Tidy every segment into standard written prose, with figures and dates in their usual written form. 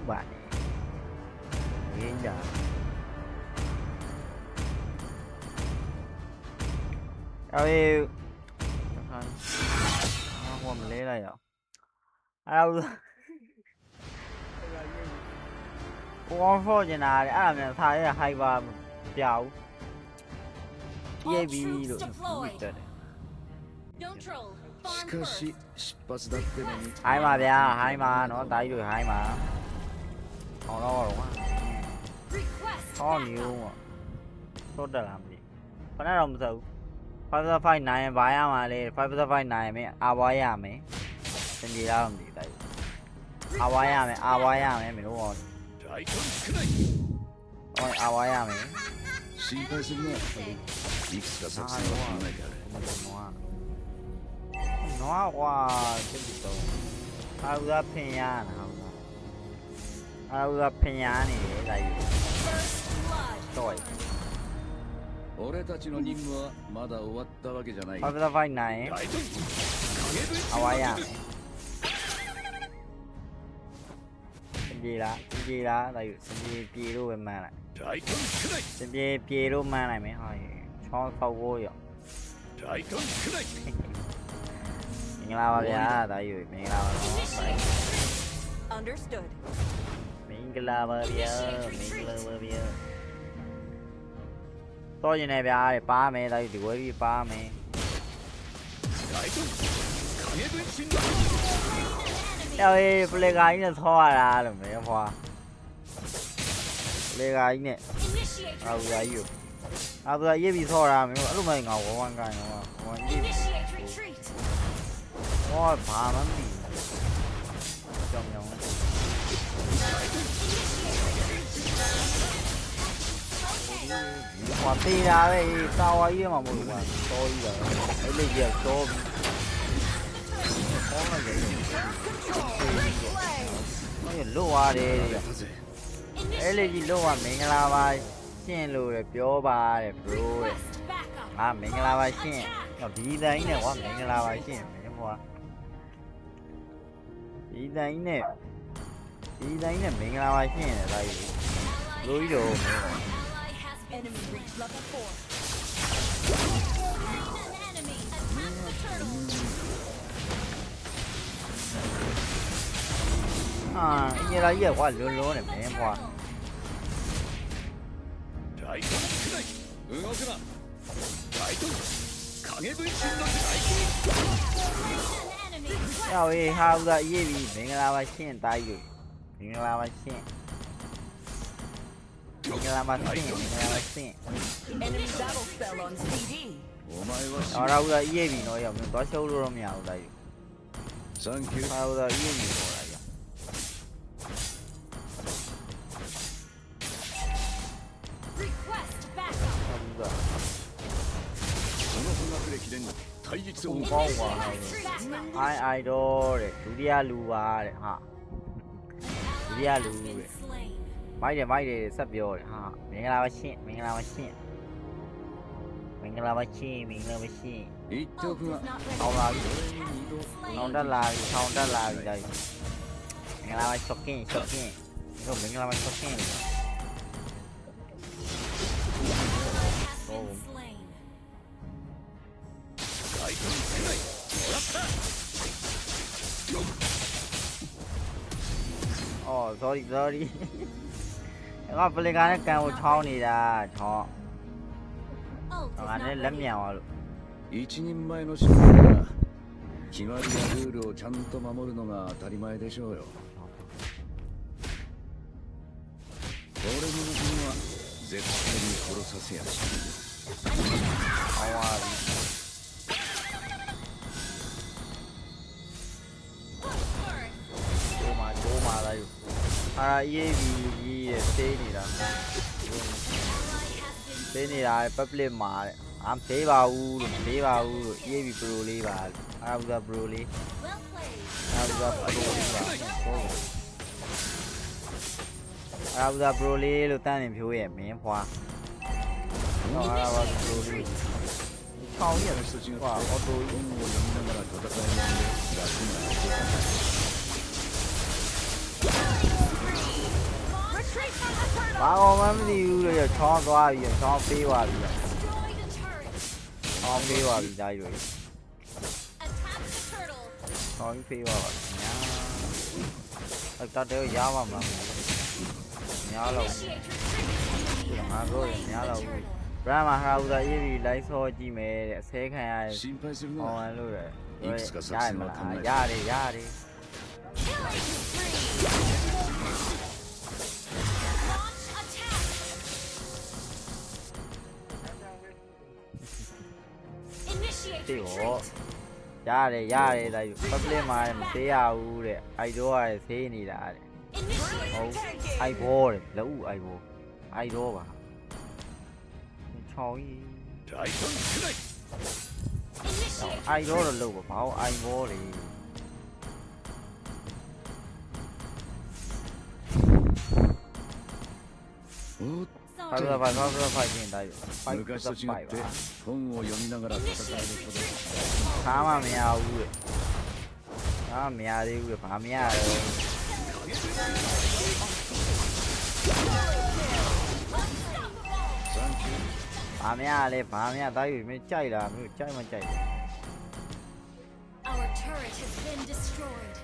bạn ghê giờ ơi không mình lấy đây rồi đâu con phô gì nào để làm này thay là hay và chào EAB được hai mà bia hai mà nó tay rồi hai mà họ lo đúng không có nhiều mà tốt là làm gì có nói đồng sự 5 này vài mà đi 5 này mấy awaya mấy cái gì đâu làm gì đây awaya mấy mình đúng rồi ôi awaya mấy nó qua cái gì đâu Auga Penya Auga Penya này là gì rồi 俺たちの任務はまだ終わったわけじゃない。Phải phải này. Awaya. Cái gì đó, đây cái gì luôn mà này. Cái gì luôn mà này mấy hỏi cho sâu vô rồi. Mình lao ra, tại vì mình lao nó. Mình lao vào bia. Tôi như này bây ba mẹ đây thì với ba mẹ ơi play gái nó thoa ra rồi mẹ hoa play gái nè à gái gì à tôi ấy bị thoa ra mẹ lúc này ngầu của con gái nó ôi bà lắm đi trong nhau quả ti ra đây sao ấy mà một quả tôi giờ ấy bây giờ tôi có nó vậy nó nhìn lúc qua đi ấy là gì lúc mà mình làm bài xin luôn để biểu bài để pro à mình làm bài xin ở đi đấy nè quá mình làm bài xin mình qua đi đấy nè mình làm bài xin ở đây lối đồ Enemy reached level 4. À, như là giờ quá lúa lúa này mẹ em qua. Rồi how ra gì mình làm bài xin tay rồi, mình làm bài xin. Ở đâu ra gì bị nói mình có sâu luôn không nhào đây. Đâu ra gì bị nói đây. Không có quả ai idol đấy, Julia Lua đấy hả? Julia Lua đấy. Mấy để sắp vô ha mình làm gì không đã là đây mình làm shocking rồi mình làm shocking oh sorry có play cái cao thao này là thọ anh ấy lắm nhau 一人前の仕事だ。決まりやルールをちゃんと守るのが当たり前でしょうよ。俺の仲間は絶対に殺させやしない。Mà đây à EAB gì thế này là problem mà am thế vào EAB pro đi vào Auga pro đi Auga pro đi lúc ta niệm phiếu em mấy em khoa Auga pro đi sau hiện quả có tôi ဘာအောင်မှမသိဘူးလို့ချောင်းသွားပြီးချောင်းပေးသွားပြီး Destroyed a turret. ချောင်းပေးသွားပြီးသားရွေး Attack the turtle. ချောင်းပေးသွားပါညာအတတဲရပါမှာညာလို့ Initiate retreat. ငါတို့ညာလို့ Turtle. ဘရမဟာဦးသာရေးပြီးလိုက်စောကြည့်မယ်တဲ့အဆဲခံရ 心配する ဟော な လို့ရ いくつか作 ရ 戦 မ は လား 考え ရတယ်ရတယ် Killing spree. Launch attack. Initiate ဒီဟော retreat. ရတယ်ဒါပပလင်မှာမသေးရဘူးတဲ့အိုက်တော့ရသေးနေတာတဲ့ Initiate ဟုတ် retreat. အိုက်ဘောတဲ့လက်ဦးအိုက်ဘောအိုက်တော့ပါချောင်းကြီး 大胆くらい Initiate အိုက်တော့လို့ဘာလို့အိုက်ဘောလေ おっ ဖာ zone. ဖာဖိုက်ချင်းတိုင်းဖိုက် 昔と違 ဖိုက် っ ပါ て本を読みながら戦えるほど ခါမှမရဘူးတဲ့ခါမရသေးဘူးတဲ့ဘာမရတော့ サンキュー ဘာမရလဲဘာမရတိုင်းယူမင်းကြိုက်လားမင်းကြိုက်မကြိုက်ဘူး Our turret has been destroyed.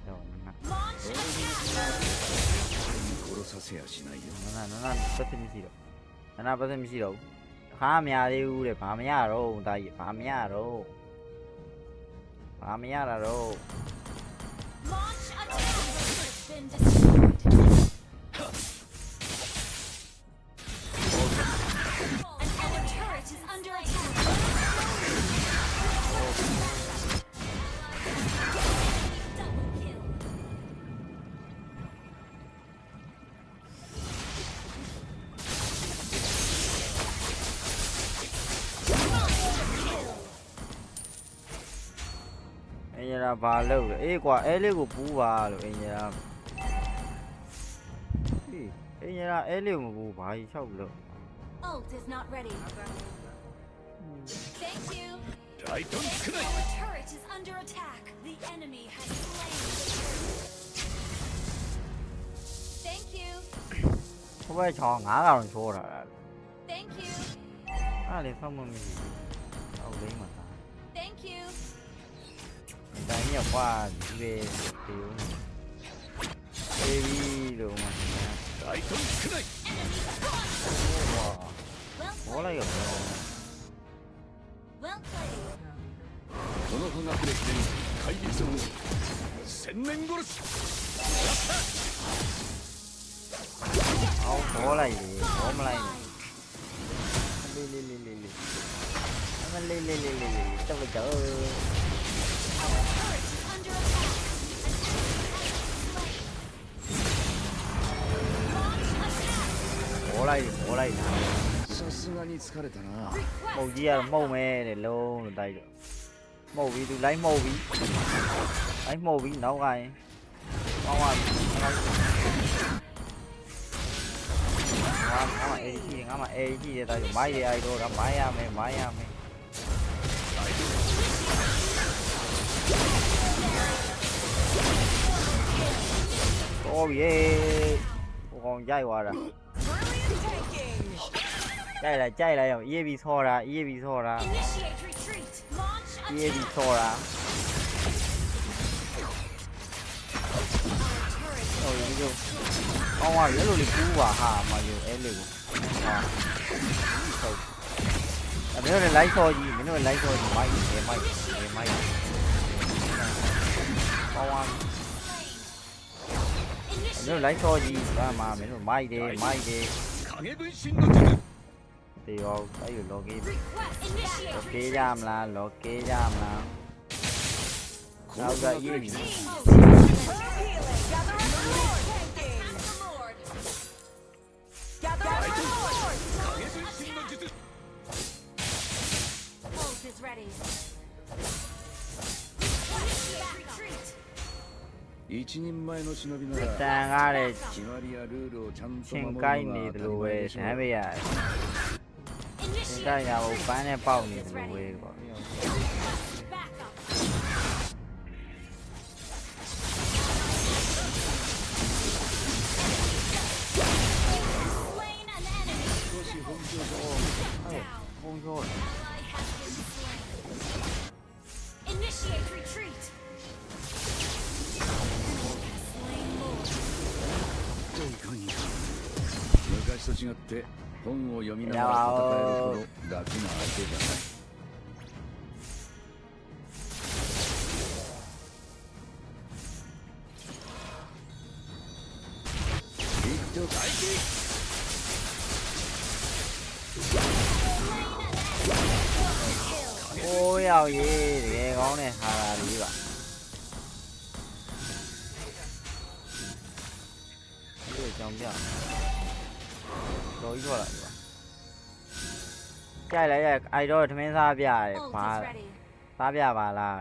တော့ Launch attack. 殺させやしないよ နာပတ်သိမရှိတော့နာပတ်သိမရှိတော့ခါမရသေးဘူးတဲ့ဘာမရတော့တိုင်းဘာမရတော့ဘာမရတာတော့ Launch attack. Has been destroyed. And our turret is under attack. Double kill. အင်ဂျင်နာဘာလုပ်လဲအေးကွာအဲလေးကိုပူးပါလို့အင်ဂျင်နာအေးအင်ဂျင်နာအဲလေးကိုမပူးဘာကြီးလျှောက်လို့ Ult is not ready. Thank you. 大胆くらい Our turret is under attack. The enemy has slain the turret. Thank you. ဟိုဘက်ချောင်း9ကောင်ချိုးတာလား Thank you. အဲ့လေဖတ်မမရှိဘူးအောက်လိမ့်မှာသား Thank you. တိုင်းရကွာဒီပဲဒီဦးအေးပြီးလို့မှ 大胆くらい Enemy gone. ဝါ Well ဘောလိုက် played. ရော Well played. この葉が触れて怪物を千年殺し အော်ဘောလိုက်လေဘောမလိုက် Live. လေးအမလေးတော့ကြော Our turret is under attack. An enemy has been slain. Launch attack. ဘောလိုက်တာ さすがに疲れたな မုတ်ကြီးကတော့မှုတ်မဲတဲ့လုံးလို့တိုက်တော့မှုတ်ပြီးသူလိုက်မှုတ်ပြီးလိုက်မှုတ်ပြီးနောက်ကရင်ကောင်းပါပြီငါအေးကြီးငါမအေးကြီးတဲ့တိုက်မိုက်ရအိုက်တော့မိုင်းရမယ်တော်ပြီဟိုကောင်ကြိုက်သွားတာကြိုက်လိုက်အောင်အေးပြီးဆောတာ Initiate retreat. Launch အေး attack. ပြီးဆောတာ Our turret ဟိုဒီလိုကောင်းပါလေလို့လေကူးပါဟာမယူအဲလေးကိုဟာဟုတ်အမေတို့လိုက်ဆောကြီးမင်းတို့လိုက်ဆောကြီးမိုက်ကောင်းပါ slain. မင်းတို့လိုက်ဆောကြီးဘာမှမင်းတို့မိုက်တယ် 影分身の術 တေရောအဲ့လိုလော်ကေး Request initiate လော်ကေး retreat. ကြမလားလော်ကေးကြမလား こ နော の က်က 葉が ရေး 触れ ပြီ て Attack the Lord. 影分身の術 Ult is ready. Initiate retreat. 一人前の忍びな တ ら န်ကားတဲ့ 決まりやルールをちゃんと ချင်း 守る ကိုက် の နေ が တယ် 当たり လို့ပဲ 前でし ဇ ょ မ်းပေးရတယ်ချင်း Initiate ကိုက်ညာကိုပန်းနဲ့ပေါက်နေတယ်လို့ပဲပေါ့ backup. ပြောတယ် Ally has been slain. Initiate retreat. Has slain Lord. いかにか昔と違って本を読みながら戦えるほど楽な相手じゃない一挙大撃 အိုးရောက်ရေးတကယ်ကောင်းတဲ့ဟာလာလေးပါဒီကြောင်ပြတော်ကြီးထွက်လာပြီပါကြိုက်လိုက်အိုက်တော့သမင်းစားပြရတယ် Ult ဘာ is ready. စားပြပါလား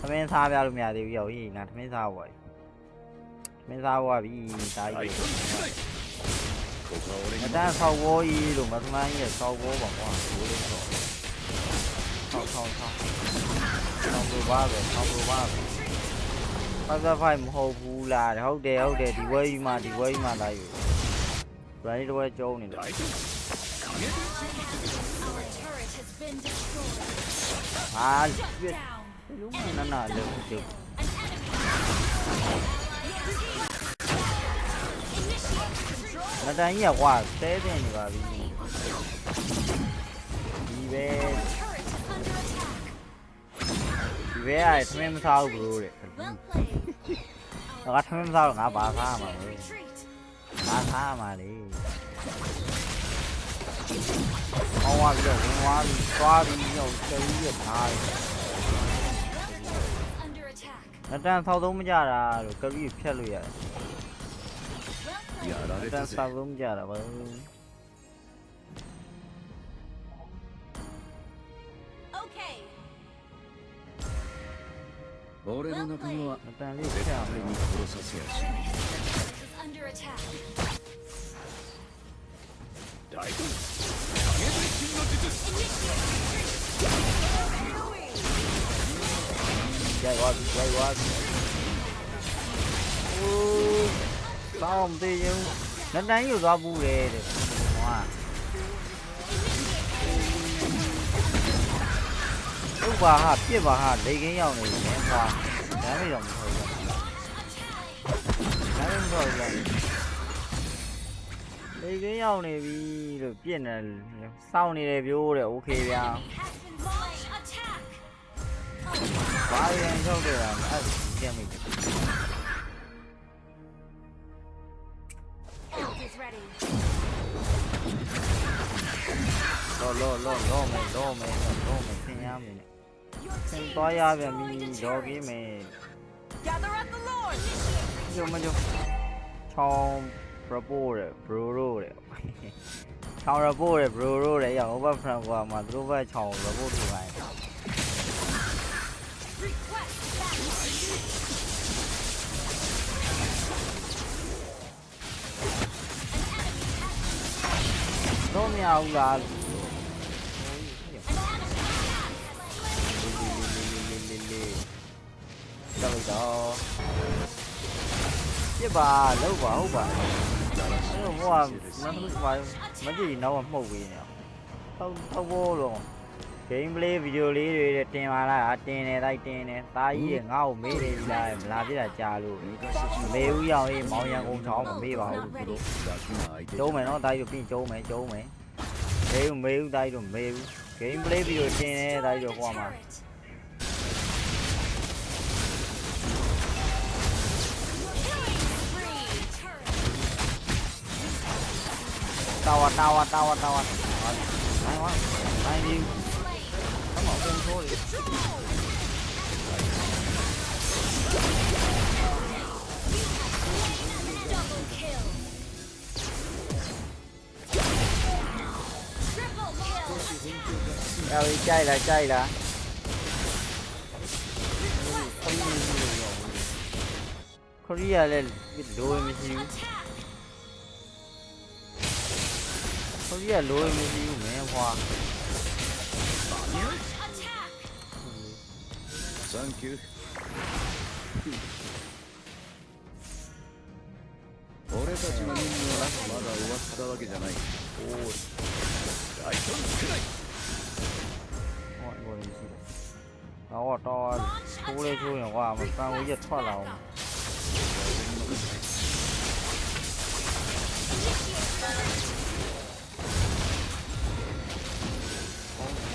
သမင်းစားပြလို့မရသေးဘူးရောက်ရေးငါသမင်းစားဘော်သမင်းစားဘော်ပြီတားကြီးここは俺に အတန်းဆောက်ဝေါ်ကြီးလို့မသမိုင်းရဲ့ဆောက်ဝေါ်ပါကွာဘိုးလေးတော့ဆောက်လို့ပါပဲဆောက်လို့ပါပဲပတ်သက်ဖိုင်မဟုတ်ဘူးလားဟုတ်တယ်ဒီဝဲကြီးမှလာယူဘရိုင်းတော့ကျုံးနေတယ် Our turret has been destroyed. ဟာ Shut ပြစ် down. လုံးဝနာလုံးကျုပ် An enemy. Initiate control. မတန်ကြီးကွာသဲတင်နေပါပြီဒီပဲ Turret is under attack. ဒီပဲအဲ့သမင်းမစားဘူးဘရိုတဲ့ Well played. ငါသမင်းမစားတော့ငါဘာစားမှာလဲ Retreat. ဘာစားမှာလဲဟောင်းသွားပြီးတော့ဝင်သွားပြီးသွားပြီးတော့ကျယ်ကြီးရထားတယ် Under attack. နတန်ဆောက်သုံးမကြတာလို့ကရီဖြတ်လို့ရတယ် Well や played. ら န れ တ た န် ぜ ဆောက်သုံးမကြတာဘာ Okay. 俺の仲間は နတန်လေး 絶 ဖြတ်အောင် 対に殺させやしない Is under attack. 大丈夫 ရိုက်သွားပြီအိုးကောင်းသေးရင်နတန်ကြီးကိုသွားပူတယ်တဲ့ဟောဟုတ်ပါဟာပြစ်ပါဟာလေကင်းရောက်နေတယ်ကွာဒါမှမဟုတ်ဘူးဒါမှမဟုတ်ဘူးလေကင်းရောက်နေပြီလို့ပြစ်နေစောင့်နေတယ်ပြောတယ်โอเคဗျာ Launch attack. ဘာရင်ထုတ်တယ်အဲ့ဒီမိတယ် Ult is ready. လောမယ်သင်ရမယ် Your သင် team သွားရပြန်ပြီ destroyed a ဒေါ် turret. ကြီးမယ် Gather at the Lord. ကျုံမကျုံချောင်းရပိုးတယ်ဘရိုရိုတဲ့ချောင်းရပိုးတယ်ဘရိုရိုတဲ့ရောက် over front ကွာမှာသူတို့ဘက်ချောင်းရပိုးထူတိုင်း Request that. တော့မရဘူးလားလီတော့တော့ပြပါလောက်ပါဟုတ်ပါအဲ့တော့ဟိုကမကြည့်တော့မှုတ်ပေးနေတော့ဘောလုံး game play video လေးတွေတင်ပါလားတင်နေလိုက်တင်နေသားကြီးကငါ့ကိုမေးနေပြီလားမလာပြတာကြာလို့မေးဦးရောင်ရေးမောင်ရန်ကုန်ချောင်းမမေးပါဘူးသူတို့ 楽な相手 ကျုံးမယ်နော်သားကြီးတို့ပြင်ကျုံးမယ်မေးဦးသားကြီးတို့မေးဦး game play video တင်နေသားကြီးတို့ဟိုမှာ တာဝါနိုင်ဝါနိုင်ဒီခမောင်းပုံဆိုးလေ Double kill. Triple kill. အဲ့ဒီကြိုက်လားခရီးရလဲလိုမရှိဘူး Attack. ခရီးရလိုမရှိဘူးမင်းဖွာ Launch attack. サンキュー俺たちの任務はまだ終わったわけじゃない。おー大胆少ない ဟောဘောလေးရှိတယ်တော့ချိုးလေးချိုးရင်ကွာမပန်းဝေးရထွက်လာအောင်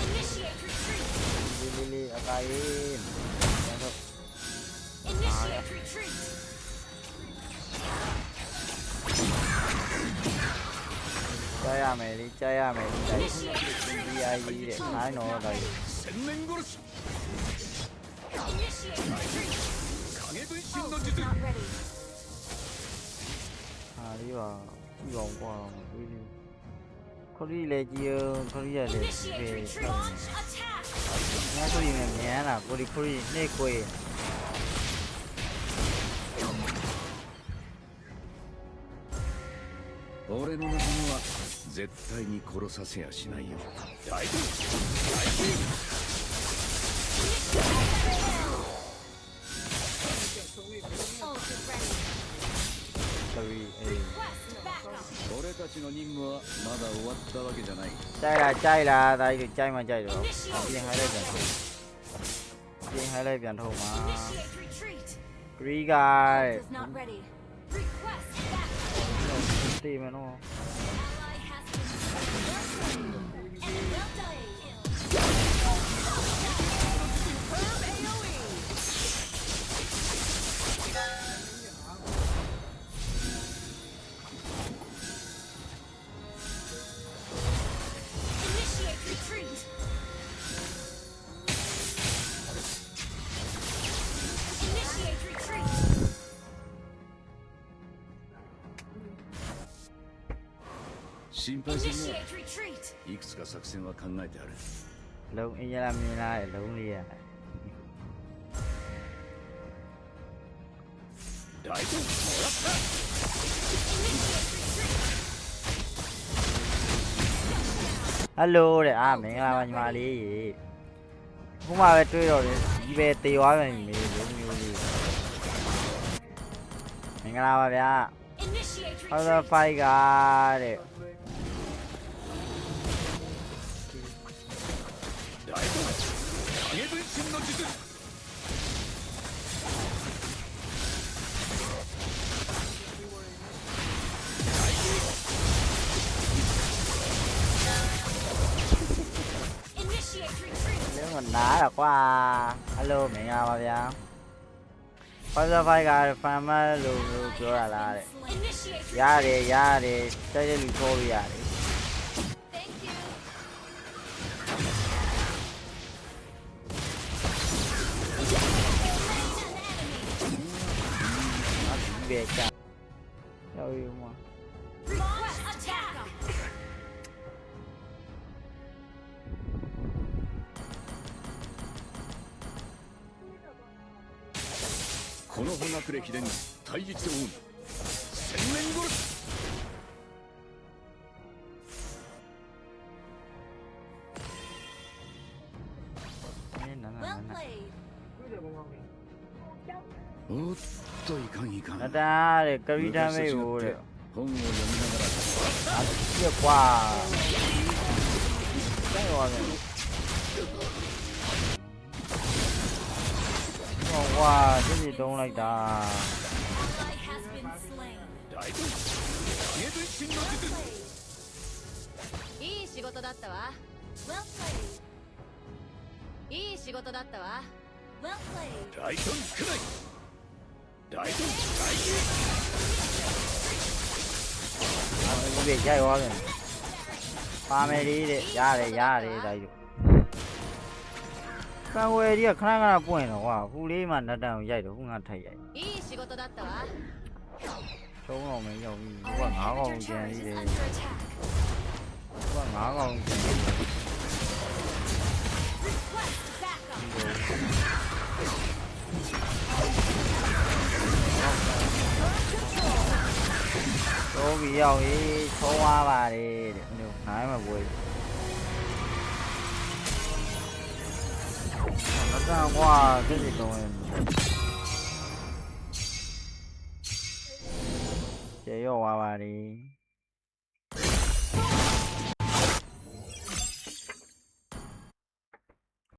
Initiate retreat. လေးအကာရေးတော့ Initiate retreat. ကြားရမယ်လေကြားရမယ်ဒီတိုင်း Initiate retreat. ဒီအကြီးတဲ့နိုင်တော့တော့ 千年殺し Initiate retreat. 影分身 Ult の is 術 not ready. ဟာလေးပါကြည့်အောင်ကွာတွေးနေခရီးလေကြည့်အောင်ခရီးရတယ် Initiate ပဲ retreat. Launch attack. ငါခရီးနဲ့မြန်လာကိုဒီခရီးနှိတ်ခွေ 俺の仲間は絶対に殺させやしないよ大胆 Ult is ready. ခရီးအေး Request backup. 俺たちの任務はまだ終わったわけじゃない ကြိုက်လားဒါကြီးကြိုက်မှကြိုက်တော့ပြင်ခိုင်းလိုက်ပြန်ထုတ်ပြင်ခိုင်းလိုက်ပြန်ထုတ်မှာ Initiate retreat. ခရီးက Ult is not ready. Request backup. တေးမယ်နော် Ally has been and well done. Confirm AoE. Initiate retreat. Initiate retreat. 心配する Initiate retreat. ないくつか作戦は考えてある လုံးအင်းရလားမြင်လားလုံးလေးရ 大胆もらった ဟယ်လိုတဲ့အာမင်္ဂလာပါညီမလေးရေခုမှပဲတွေ့တော့တယ်ဒီပဲတေသွားပြန်ပြီလုံးမျိုးလေးမင်္ဂလာပါဗျာ Initiate ဟောတော့ retreat. ဖိုက်ကတဲ့ 大胆影分身の術 Initiate retreat. လုံးကနားတော့ကွာဟယ်လိုမင်္ဂလာပါဗျာဟောတော့ဖိုက်ကဖန်မလို့ပြောရလားတဲ့ Initiate retreat. ရတယ်ရတယ်တိုက်တဲ့လူခေါ်ပြရတယ် Thank you. ဒီပဲကြာရောက်ယူမှာ Launch attack. この穂隠れ秘伝対実王に千年殺し နာနာ Well နာ played. おっといかんいかん နာတာတဲ့ကရီတမ်းမေးကိုတဲ့ 本を読みながら အာပြက်ကွာတိုက်သွားတယ်ဟောကွာဒီစီတုံးလိုက်တာ Ally has been slain. 大胆影分身の術 Played. いい仕事だったわ Well played. いい仕事だったわ Well played. 大胆少ない大胆大 ဒီပဲရိုက်သွားတယ်ပါမယ်လေးတဲ့ရတယ်ရတယ်တိုက်လို့ကံဝယ်ကြီးကခဏခဏပွင့်တော့ကွာခုလေးမှနတ်တန်ကိုရိုက်တော့ခုငါထိုက်ရိုက် いい仕事だったわ ချုံးအောင်မရောက်ဘူးဟိုက Our ငါးကောင် inhibitor ကျန် turret သေး is တယ် under attack. ဟိုကငါးကောင်ကျန်သေးတယ် Request backup. တော့ပြီးရောက်ရေးချုံးသွားပါတယ်တဲ့မျိုးနိုင်မှာပွဲနတ်တန်ကွာဒီစီတုံးရင်ကျေရောသွားပါတယ်